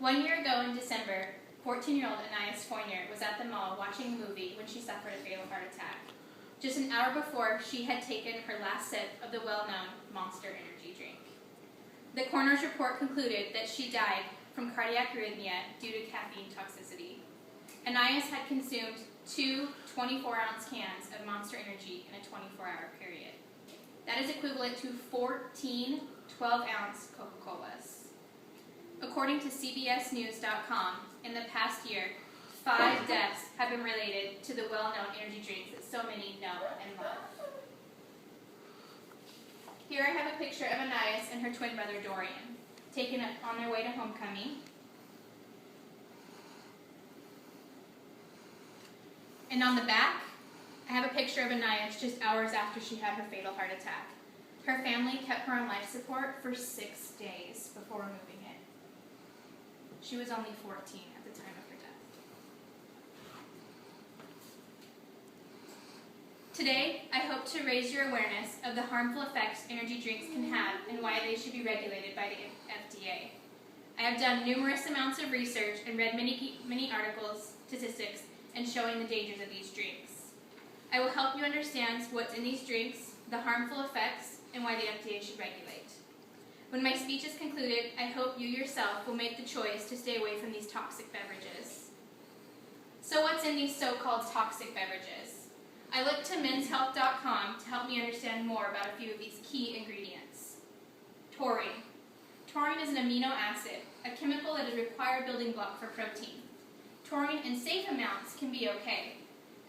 1 year ago in December, 14-year-old Anais Fournier was at the mall watching a movie when she suffered a fatal heart attack. Just an hour before, she had taken her last sip of the well-known Monster energy drink. The coroner's report concluded that she died from cardiac arrhythmia due to caffeine toxicity. Anais had consumed 2 24-ounce cans of Monster Energy in a 24-hour period. That is equivalent to 14 12-ounce Coca-Colas. According to CBSNews.com, in the past year, 5 deaths have been related to the well-known energy drinks that so many know and love. Here I have a picture of Anais and her twin brother Dorian, taken on their way to homecoming. And on the back, I have a picture of Anais just hours after she had her fatal heart attack. Her family kept her on life support for 6 days before removing it. She was only 14 at the time of her death. Today, I hope to raise your awareness of the harmful effects energy drinks can have and why they should be regulated by the FDA. I have done numerous amounts of research and read many articles, statistics, and showing the dangers of these drinks. I will help you understand what's in these drinks, the harmful effects, and why the FDA should regulate. When my speech is concluded, I hope you yourself will make the choice to stay away from these toxic beverages. So what's in these so-called toxic beverages? I looked to menshealth.com to help me understand more about a few of these key ingredients. Taurine. Taurine is an amino acid, a chemical that is a required building block for protein. Taurine in safe amounts can be okay.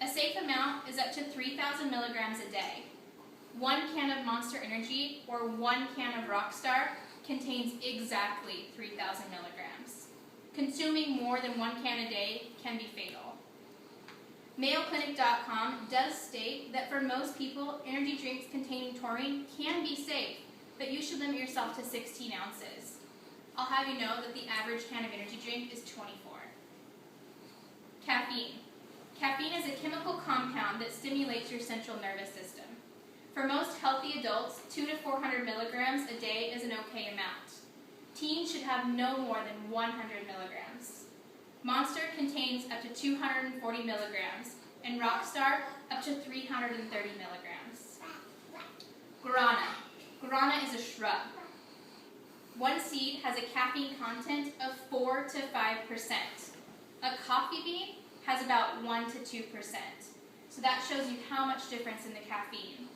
A safe amount is up to 3,000 milligrams a day. 1 can of Monster Energy or 1 can of Rockstar contains exactly 3,000 milligrams. Consuming more than 1 can a day can be fatal. MayoClinic.com does state that for most people, energy drinks containing taurine can be safe, but you should limit yourself to 16 ounces. I'll have you know that the average can of energy drink is 24. Caffeine. Caffeine is a chemical compound that stimulates your central nervous system. For most healthy adults, 200 to 400 milligrams a day is an okay amount. Teens should have no more than 100 milligrams. Monster contains up to 240 milligrams, and Rockstar up to 330 milligrams. Guarana. Guarana is a shrub. 1 seed has a caffeine content of 4 to 5%. A coffee bean has about 1 to 2%. So that shows you how much difference in the caffeine.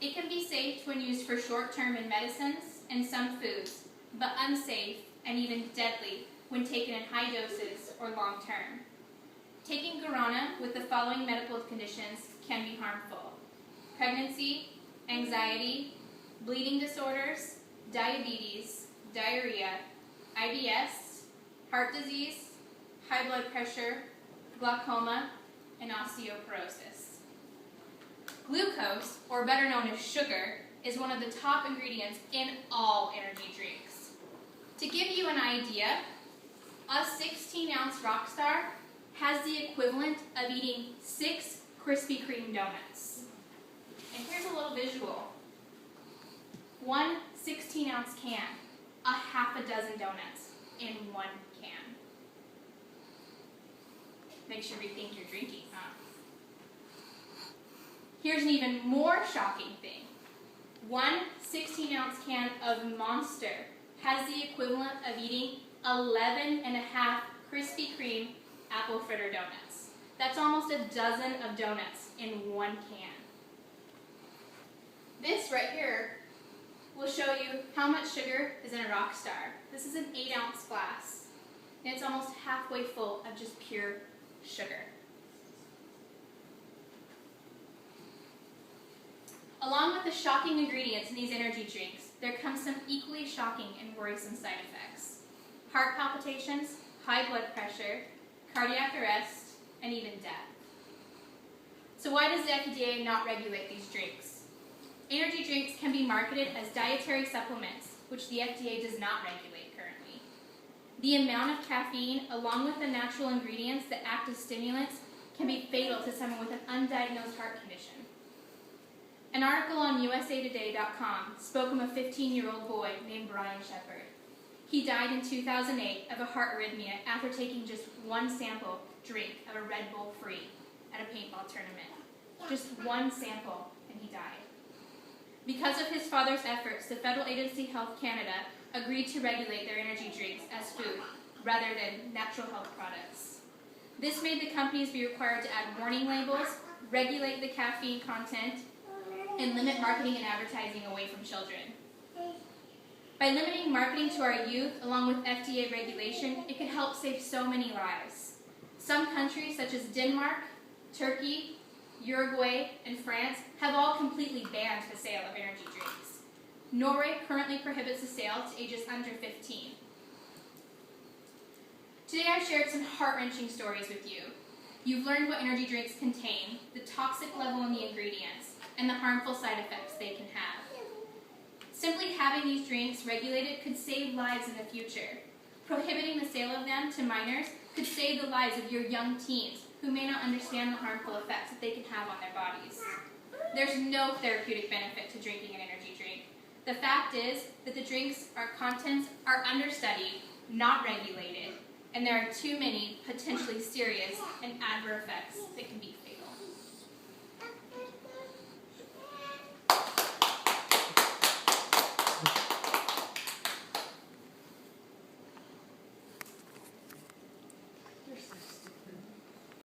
It can be safe when used for short-term in medicines and some foods, but unsafe and even deadly when taken in high doses or long-term. Taking guarana with the following medical conditions can be harmful: pregnancy, anxiety, bleeding disorders, diabetes, diarrhea, IBS, heart disease, high blood pressure, glaucoma, and osteoporosis. Glucose, or better known as sugar, is one of the top ingredients in all energy drinks. To give you an idea, a 16-ounce Rockstar has the equivalent of eating 6 Krispy Kreme donuts. And here's a little visual. 1 16-ounce can, a half a dozen donuts in 1 can. Makes you rethink your drinking, huh? Here's an even more shocking thing. 1 16-ounce can of Monster has the equivalent of eating 11 and a half Krispy Kreme apple fritter donuts. That's almost a dozen of donuts in 1 can. This right here will show you how much sugar is in a Rockstar. This is an 8-ounce glass, and it's almost halfway full of just pure sugar. Along with the shocking ingredients in these energy drinks, there comes some equally shocking and worrisome side effects: heart palpitations, high blood pressure, cardiac arrest, and even death. So why does the FDA not regulate these drinks? Energy drinks can be marketed as dietary supplements, which the FDA does not regulate currently. The amount of caffeine, along with the natural ingredients that act as stimulants, can be fatal to someone with an undiagnosed heart condition. An article on usatoday.com spoke of a 15-year-old boy named Brian Shepard. He died in 2008 of a heart arrhythmia after taking just one sample drink of a Red Bull free at a paintball tournament. Just one sample, and he died. Because of his father's efforts, the Federal Agency Health Canada agreed to regulate their energy drinks as food rather than natural health products. This made the companies be required to add warning labels, regulate the caffeine content, and limit marketing and advertising away from children. By limiting marketing to our youth, along with FDA regulation, it could help save so many lives. Some countries, such as Denmark, Turkey, Uruguay, and France, have all completely banned the sale of energy drinks. Norway currently prohibits the sale to ages under 15. Today I've shared some heart-wrenching stories with you. You've learned what energy drinks contain, the toxic level in the ingredients, and the harmful side effects they can have. Simply having these drinks regulated could save lives in the future. Prohibiting the sale of them to minors could save the lives of your young teens who may not understand the harmful effects that they can have on their bodies. There's no therapeutic benefit to drinking an energy drink. The fact is that the drinks' contents are understudied, not regulated, and there are too many potentially serious and adverse effects that can be fatal.